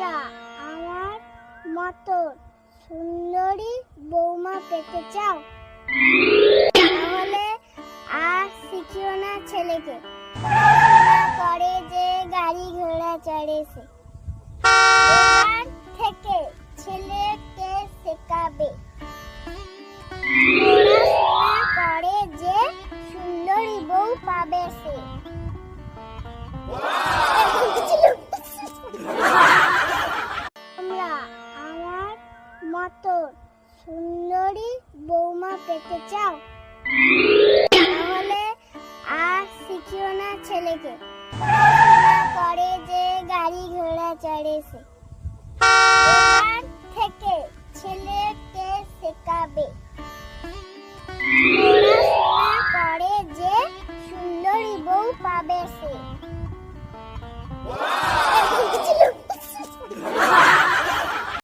তোমরা আমার মতো সুন্দরী বৌমা পেতে চাও? তাহলে আর শিখিও না ছেলেকে, পড়াশোনা করে যে গাড়ি ঘোড়া চড়েছে। এবার থেকে ছেলেকে শেখাবে পড়াশোনা করে যে সুন্দরী বউ পাবে সে। তোমরা আমার মতো সুন্দরী বৌমা পেতে চাও? তাহলে আর শিখিও না ছেলেকে, পড়াশোনা করে যে গাড়ি ঘোড়া চড়েছে। এবার থেকে ছেলেকে শেখাবে